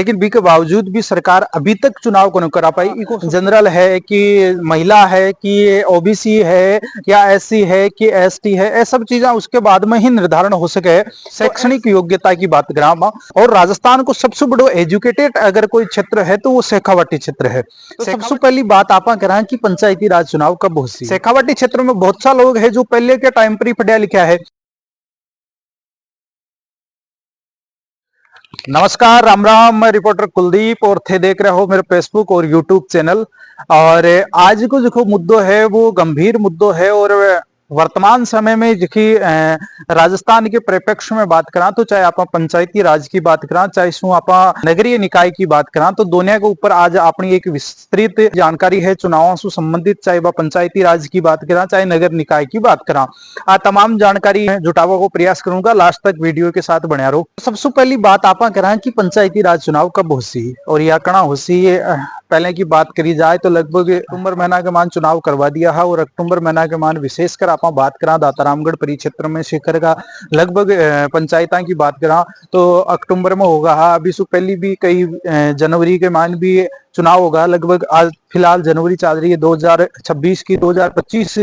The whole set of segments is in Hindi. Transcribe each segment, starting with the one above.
लेकिन बी के बावजूद भी सरकार अभी तक चुनाव को नहीं करा पाई। जनरल है कि महिला है कि ओबीसी है या एससी है कि एसटी है, ये सब चीजें उसके बाद में ही निर्धारण हो सके। शैक्षणिक योग्यता की बात करा और राजस्थान को सबसे बड़ो एजुकेटेड अगर कोई क्षेत्र है तो वो शेखावाटी क्षेत्र है। तो सबसे पहली बात आप करा कि पंचायती राज चुनाव कब हो सी। शेखावाटी क्षेत्र में बहुत सा लोग है जो पहले के टाइम पर ही पढ़ा लिखा है। नमस्कार, राम राम। मैं रिपोर्टर कुलदीप और थे देख रहे हो मेरे फेसबुक और यूट्यूब चैनल। और आज को जो मुद्दों है वो गंभीर मुद्दों है और वर्तमान समय में देखिए राजस्थान के परिप्रेक्ष्य में बात करा तो चाहे आप पंचायती राज की बात करा चाहे शू आप नगरीय निकाय की बात करा तो दोनों के ऊपर आज अपनी एक विस्तृत जानकारी है चुनावों से संबंधित। चाहे वह पंचायती राज की बात करा चाहे नगर निकाय की बात करा, तमाम जानकारी जुटावा को प्रयास करूंगा। लास्ट तक वीडियो के साथ बना रहो। सबसे पहली बात आप करा कि पंचायती राज चुनाव कब हो सी और या कणा हो सी। पहले की बात करी जाए तो लगभग अक्टूबर महीना के मान चुनाव करवा दिया है और अक्टूबर महीना के मान विशेषकर आप बात करा दातारामगढ़ परिक्षेत्र में शिखर का लगभग पंचायता की बात करा तो अक्टूबर में होगा। अभी सु पहली भी कई जनवरी के मान भी चुनाव होगा। लगभग आज फिलहाल जनवरी चल रही है 2026 की, 2025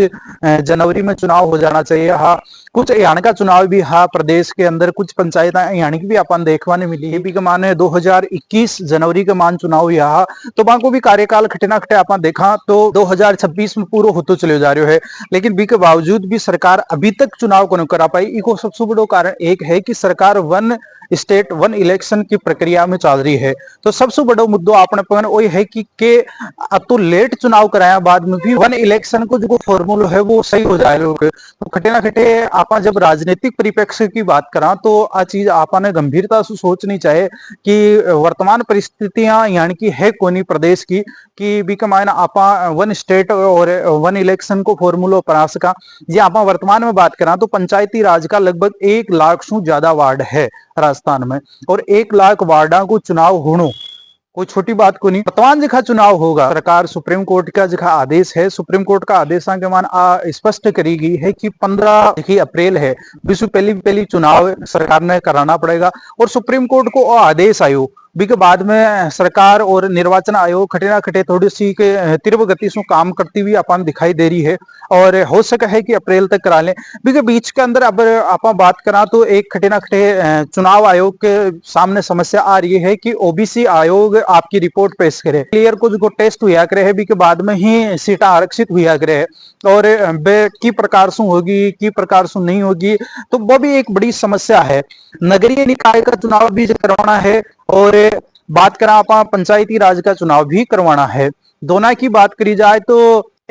जनवरी में चुनाव हो जाना चाहिए। हाँ, कुछ हरियाणा का चुनाव भी हाँ प्रदेश के अंदर कुछ पंचायत हरियाणा की भी अपन देखवाने मिली है। भी के मान 2021 जनवरी के मान चुनाव यहाँ तो वहां को भी कार्यकाल खटे खटे अपन देखा तो 2026 में पूरा होते चले जा रहे है। लेकिन बी के बावजूद भी सरकार अभी तक चुनाव को नहीं करा पाई। इको सबसे बड़ो कारण एक है कि सरकार वन स्टेट वन इलेक्शन की प्रक्रिया में चल रही है। तो सबसे बड़ा मुद्दा अपने पन वही है कि अब तो लेट चुनाव कराया बाद में भी वन इलेक्शन को जो फॉर्मूला है वो सही हो जाए। लोग तो खटे ना खटे आप जब राजनीतिक परिप्रेक्ष्य की बात करा तो आ चीज आपने गंभीरता से सोचनी चाहिए कि वर्तमान परिस्थितियां यानी कि है कोनी प्रदेश की कि भी कमायना आप वन स्टेट और वन इलेक्शन को फॉर्मूला अपना सका। जी आप वर्तमान में बात करा तो पंचायती राज का लगभग 1 लाख से ज्यादा वार्ड है राजस्थान में और 1 लाख वार्डा को चुनाव होनो कोई छोटी बात को नहीं। वर्तमान जगह चुनाव होगा सरकार सुप्रीम कोर्ट का जगह आदेश है। सुप्रीम कोर्ट का आदेश के मान स्पष्ट करी गई है कि 15 अप्रैल है विश्व पहली चुनाव सरकार ने कराना पड़ेगा और सुप्रीम कोर्ट को आदेश आयो भी के बाद में सरकार और निर्वाचन आयोग खटे ना खटे थोड़ी सी के तीव्र गति से काम करती हुई अपन दिखाई दे रही है और हो सका है कि अप्रैल तक करा लें। भी के बीच के अंदर अब आप बात करा तो एक खटे ना खटे चुनाव आयोग के सामने समस्या आ रही है कि ओबीसी आयोग आपकी रिपोर्ट पेश करे, क्लियर को जो टेस्ट हुआ करे है भी के बाद में ही सीटा आरक्षित हुआ करे और की प्रकार से होगी की प्रकार से नहीं होगी तो वो भी एक बड़ी समस्या है। नगरीय निकाय का चुनाव भी करवाना है और बात करा आप पंचायती राज का चुनाव भी करवाना है। दोनों की बात करी जाए तो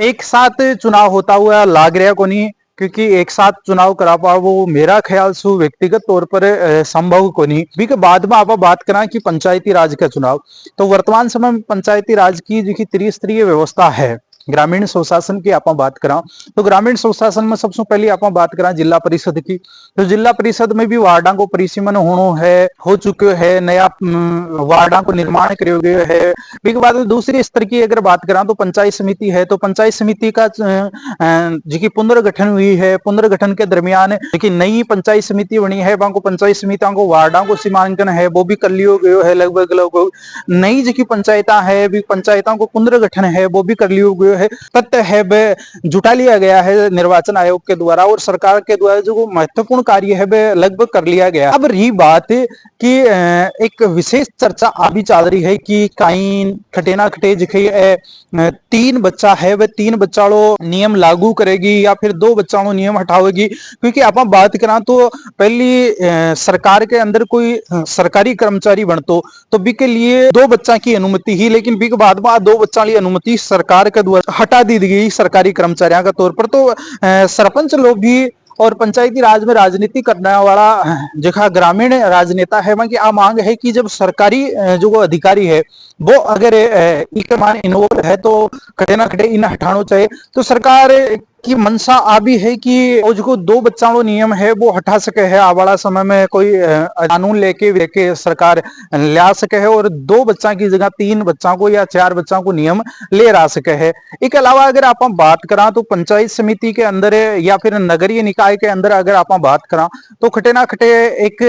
एक साथ चुनाव होता हुआ लाग रहा को नहीं, क्योंकि एक साथ चुनाव करा पाओ वो मेरा ख्याल से व्यक्तिगत तौर पर संभव को नहीं। भी के बाद में आप बात करा कि पंचायती राज का चुनाव तो वर्तमान समय में पंचायती राज की जो त्रिस्तरीय व्यवस्था है ग्रामीण स्वशासन की आप बात करा तो ग्रामीण स्वशासन में सबसे पहले आप बात करा जिला परिषद की तो जिला परिषद में भी वार्डा को परिसीमन हो चुके है, नया वार्डा को निर्माण करो गयो है। इसके बाद दूसरी स्तर की अगर बात करा तो पंचायत समिति है तो पंचायत समिति का जो पुनर्गठन हुई है, पुनर्गठन के दरमियान देखिए नई पंचायत समिति बनी है वहां को पंचायत समितियों को वार्डा को सीमांकन है वो भी कर लियो गयो है। लगभग नई जो पंचायता है भी पंचायतों को पुनर्गठन है वो भी कर लियो गयो है। तथ्य है जुटा लिया गया है निर्वाचन आयोग के द्वारा और सरकार के द्वारा जो महत्वपूर्ण कार्य है वे लगभग कर लिया गया। अब रही बात कि एक विशेष चर्चा अभी चल रही है कि कहीं खटे ना खटे जिखे 3 बच्चा है वे 3 बच्चाओं नियम लागू करेगी या फिर 2 बच्चाओं नियम हटावेगी। क्योंकि आप बात करा तो पहली सरकार के अंदर कोई सरकारी कर्मचारी बनतो तो बी के लिए 2 बच्चा की अनुमति ही, लेकिन बी के बाद में 2 बच्चा की अनुमति सरकार के द्वारा हटा दी गई सरकारी कर्मचारियों का तौर पर। तो सरपंच लोग भी और पंचायती राज में राजनीति करने वाला जगह ग्रामीण राजनेता है वहां की आ मांग है कि जब सरकारी जो अधिकारी है वो अगर इनके मान इन्वॉल्व है तो खटे ना खटे इन हटाना चाहिए। तो सरकार की मंशा आ भी है कि वो जो दो बच्चाओं नियम है वो हटा सके है, आवाड़ा समय में कोई कानून लेके सरकार ला सके है और दो बच्चा की जगह तीन बच्चों को या चार बच्चों को नियम ले आ सके है। इसके अलावा अगर आप बात करा तो पंचायत समिति के अंदर या फिर नगरीय निकाय के अंदर अगर आप बात करा तो खटे ना खटे एक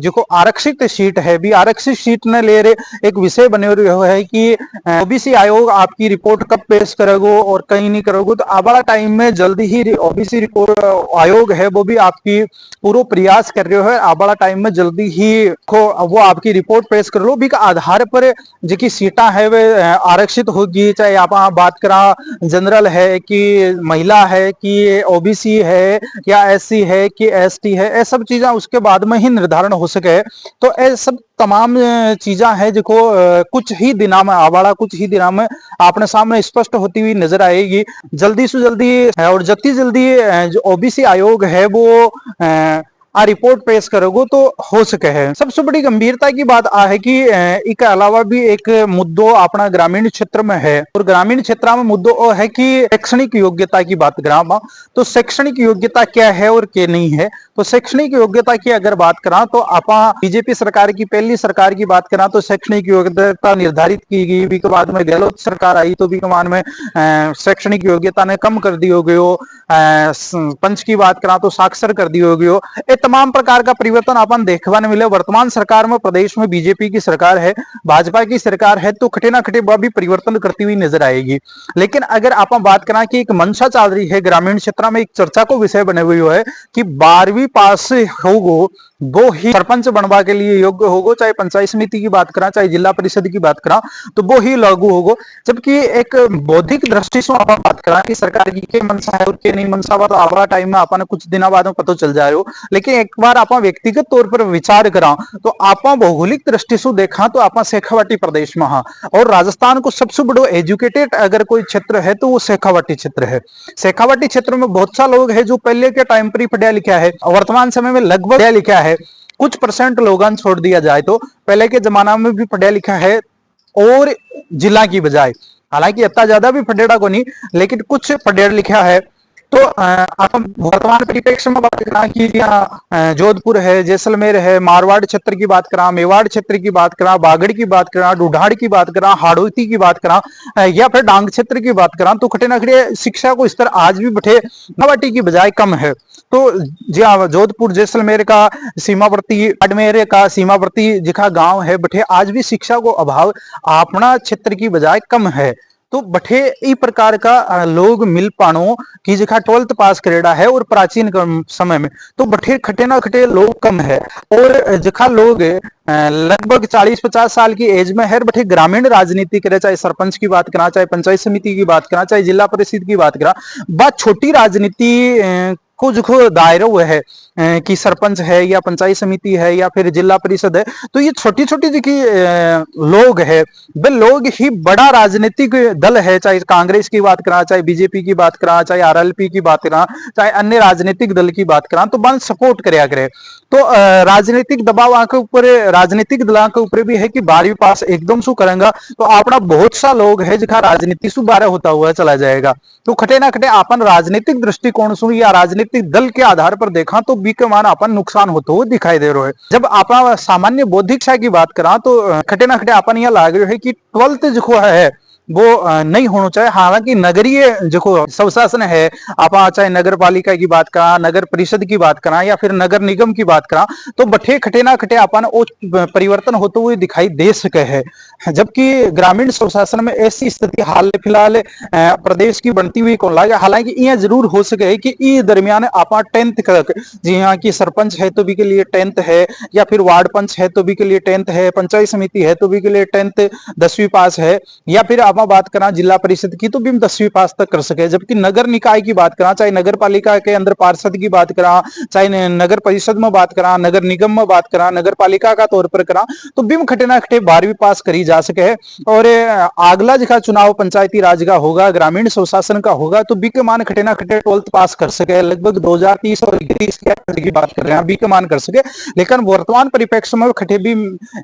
जो आरक्षित सीट है भी आरक्षित सीट ने ले रहे एक विषय बने हुए है कि ओबीसी आयोग आपकी रिपोर्ट कब पेश करोगे और कहीं नहीं करोगे। तो आवाड़ा टाइम में जल्दी ही ओबीसी रिपोर्ट आयोग है वो भी आपकी पूरा प्रयास कर रहे हो, आवाड़ा टाइम में जल्दी ही वो आपकी रिपोर्ट पेश कर लो भी आधार पर जो सीटा है वे आरक्षित होगी, चाहे आप बात करा जनरल है कि महिला है कि ओबीसी है या एससी है कि एसटी है, ये सब चीजें उसके बाद में ही निर्धारण हो सके। तो ये सब तमाम चीजा है जो कुछ ही दिनों में आवाड़ा कुछ ही दिनों में आपने सामने स्पष्ट होती हुई नजर आएगी। जल्दी से जल्दी और जितनी जल्दी जो ओबीसी आयोग है वो रिपोर्ट पेश करोगे तो हो सके है। सबसे बड़ी गंभीरता की बात आ है कि इसके अलावा भी एक मुद्दो अपना ग्रामीण क्षेत्र में है और ग्रामीण क्षेत्र में मुद्दो है कि शैक्षणिक योग्यता की बात करा तो शैक्षणिक योग्यता क्या है और क्या नहीं है। तो शैक्षणिक योग्यता की अगर बात करा तो आप बीजेपी सरकार की पहली सरकार की बात करा तो शैक्षणिक योग्यता निर्धारित की गई, भी के बाद में गहलोत सरकार आई तो भी के बाद में शैक्षणिक योग्यता ने कम कर दी हो गई हो, पंच की बात करा तो साक्षर कर दी हो गई हो। तमाम प्रकार का परिवर्तन अपन देखने मिले। वर्तमान सरकार में प्रदेश में बीजेपी की सरकार है, भाजपा की सरकार है, तो खटे ना खटे वह भी परिवर्तन करती हुई नजर आएगी। लेकिन अगर आप बात करें कि एक मंशा चल रही है ग्रामीण क्षेत्र में, एक चर्चा को विषय बने हुए है कि 12वीं पास होगो वो ही सरपंच बनवा के लिए योग्य होगो, चाहे पंचायत समिति की बात करा चाहे जिला परिषद की बात करा तो वो ही लागू होगो। जबकि एक बौद्धिक दृष्टि से आप बात करा कि सरकार की के मनसा है और के नहीं मनसा तो आवाड़ा टाइम में आपने कुछ दिनों बाद में पता चल जाए हो। लेकिन एक बार आप व्यक्तिगत तौर पर विचार करा तो आप भौगोलिक दृष्टि से देखा तो आप शेखावाटी प्रदेश में हाँ, और राजस्थान को सबसे बड़ो एजुकेटेड अगर कोई क्षेत्र है तो वो शेखावाटी क्षेत्र है। शेखावाटी क्षेत्र में बहुत सा लोग है जो पहले के टाइम पर ही पढ़ा लिखा है, वर्तमान समय में लगभग पढ़ा लिखा है। कुछ परसेंट लोगों छोड़ दिया जाए तो पहले के जमाना में भी पढ़ा लिखा है और जिला की बजाय, हालांकि इतना ज्यादा भी पढ़ेड़ा को नहीं लेकिन कुछ पढ़ेड़ लिखा है। तो आप वर्तमान परिप्रेक्ष्य में बात करा कि यहाँ जोधपुर है, जैसलमेर है, मारवाड़ क्षेत्र की बात करा, मेवाड़ क्षेत्र की बात करा, बागड़ की बात करा, ढूढ़ाड़ की बात करा, हाड़ौती की बात करा या फिर डांग क्षेत्र की बात करा तो खटे ना खटे शिक्षा को स्तर आज भी बठे नवाटी की बजाय कम है। तो जी जोधपुर जैसलमेर का सीमावर्ती बाड़मेर का सीमावर्ती जिखा गांव है बठे आज भी शिक्षा को अभाव अपना क्षेत्र की बजाय कम है। तो बठे ई प्रकार का लोग मिल पानो की जगह 12th पास करेड़ा है और प्राचीन समय में तो बठे खटे ना खटे लोग कम है और जखा लोग लगभग 40-50 साल की एज में है बठे ग्रामीण राजनीति करे, चाहे सरपंच की बात करा चाहे पंचायत समिति की बात करा चाहे जिला परिषद की बात करा, बात छोटी राजनीति को जो दायरा हुआ है कि सरपंच है या पंचायत समिति है या फिर जिला परिषद है तो ये छोटी छोटी जो लोग है वे लोग ही बड़ा राजनीतिक दल है, चाहे कांग्रेस की बात करा चाहे बीजेपी की बात करा चाहे आरएलपी की बात करा चाहे अन्य राजनीतिक दल की बात करा तो बन सपोर्ट करया करे। तो राजनीतिक दबाव के ऊपर राजनीतिक दलों के ऊपर भी है कि 12वीं पास एकदम शू करेंगे तो अपना बहुत सा लोग है जिखा राजनीति से बारह होता हुआ चला जाएगा। तो खटे ना खटे अपन राजनीतिक दृष्टिकोण से या राजनीतिक दल के आधार पर देखा तो बी के मान अपन नुकसान होते हुए दिखाई दे रहे है। जब आप सामान्य बौद्धिक शिक्षा की बात करा तो खटे ना खटे अपन यह लाग रहे है कि 12th जो है वो नहीं होना चाहिए। हालांकि नगरीय जो स्वशासन है आप चाहे नगर पालिका की बात करा नगर परिषद की बात करा या फिर नगर निगम की बात करा तो बठे खटे ना खटे अपन परिवर्तन होते हुए दिखाई दे सके है। जबकि ग्रामीण स्वशासन में ऐसी स्थिति हाल फिलहाल प्रदेश की बनती हुई कौन लागे। हालांकि यह जरूर हो सके कि इस दरमियान आप 10th तक जी हाँ की सरपंच है तो भी के लिए 10th है या फिर वार्ड पंच है तो भी के लिए 10th है, पंचायत समिति है तो भी के लिए 10th 10वीं पास है या फिर आप बात करा जिला परिषद की तो भी हम 10वीं पास तक कर सके। जबकि नगर निकाय की बात करा चाहे नगर पालिका के अंदर पार्षद की बात करा चाहे नगर परिषद में बात करा नगर निगम में बात करा नगर पालिका का तौर पर करा तो बिम खटे ना खटे 12वीं पास करी जा सके। और अगला जिका चुनाव पंचायती राज का होगा ग्रामीण स्वशासन का होगा तो बी के मान खटे ना खटे 12th पास कर सके। लगभग 2030 और 31 की बात कर रहे हैं बी के मान कर सके। लेकिन वर्तमान परिप्रेक्ष्य में खटे भी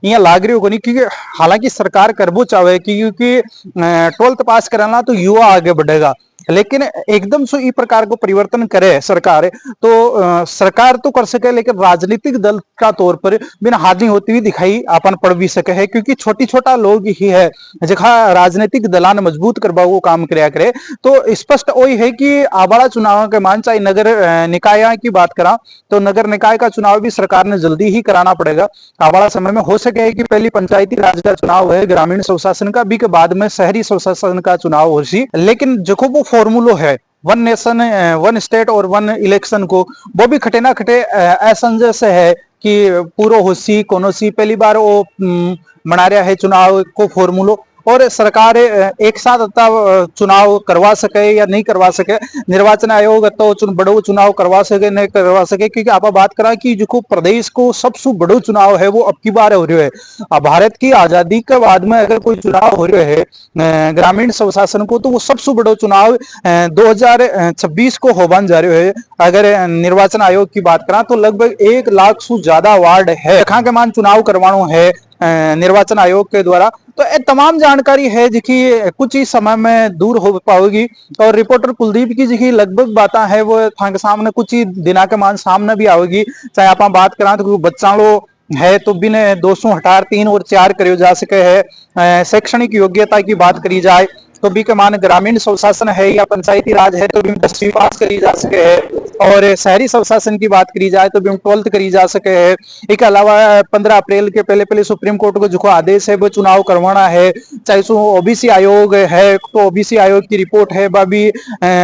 यहाँ लाग रही होगी क्योंकि हालांकि सरकार करबो चाहे क्योंकि 12th पास कराना तो युवा आगे बढ़ेगा लेकिन एकदम से ई प्रकार को परिवर्तन करे सरकार तो सरकार तो कर सके, लेकिन राजनीतिक दल का तौर पर बिना हानि होती हुई दिखाई अपन पड़ भी सके है, क्योंकि छोटी छोटा लोग ही है जखा राजनीतिक दलान मजबूत करवा वो काम कराया करे। तो स्पष्ट वही है कि आवाड़ा चुनाव के मान चाहे नगर निकाय की बात करा तो नगर निकाय का चुनाव भी सरकार ने जल्दी ही कराना पड़ेगा। आवाड़ा समय में हो सके कि पहली पंचायती राज का चुनाव है, ग्रामीण स्वशासन का भी, के बाद में शहरी स्वशासन का चुनाव हो सी। लेकिन जो वो फॉर्मूलो है वन नेशन वन स्टेट और वन इलेक्शन को, वो भी खटे ना खटे असमंजस है कि पूरा होसी कोनो सी पहली बार वो मना रहा है चुनाव को फॉर्मूलो, और सरकार एक साथ चुनाव करवा सके या नहीं करवा सके। निर्वाचन आयोग तो बड़ो चुनाव करवा सके नहीं करवा सके, क्योंकि आप बात करा कि जो प्रदेश को सबसे बड़ो चुनाव है वो अब की बार हो रहा है। भारत की आजादी के बाद में अगर कोई चुनाव हो रहा है ग्रामीण स्वशासन को, तो वो सबसे बड़ो चुनाव 2026 को होने जा रहे है। अगर निर्वाचन आयोग की बात करा तो लगभग 1 लाख से ज्यादा वार्ड है जहां के मान चुनाव करवाना है निर्वाचन आयोग के द्वारा। तो ये तमाम जानकारी है जिकी कुछ ही समय में दूर हो पाएगी, और रिपोर्टर कुलदीप की जिकी लगभग बातें है वो थाके सामने कुछ ही दिना के मान सामने भी आवेगी। चाहे आप बात करा तो बच्चा लो है तो बिन 200 हटार 3 और 4 करो जा सके है। शैक्षणिक योग्यता की बात करी जाए तो भी के मान ग्रामीण स्वशासन है या पंचायती राज है तो भी 10वीं पास करी जा सके है, और शहरी स्वशासन की बात करी जाए तो भी 12th करी जा सके है। इसके अलावा 15 अप्रैल के पहले पहले सुप्रीम कोर्ट को जो आदेश है वो चुनाव करवाना है। चाहे सो ओबीसी आयोग है तो ओबीसी आयोग की रिपोर्ट है वह भी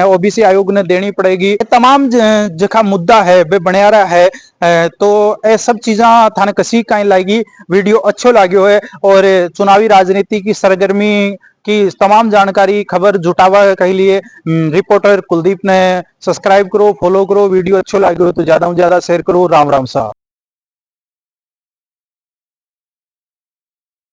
ओबीसी आयोग ने देनी पड़ेगी। तमाम जखा मुद्दा है वे बनिया रहा है। तो ये सब चीजा थाने कसी कहीं लागी वीडियो अच्छो लागो है, और चुनावी राजनीति की सरगर्मी की तमाम जानकारी खबर जुटावा के लिए रिपोर्टर कुलदीप ने सब्सक्राइब करो, फॉलो करो, वीडियो अच्छो लगे तो ज्यादा से ज्यादा शेयर करो। राम राम साहब।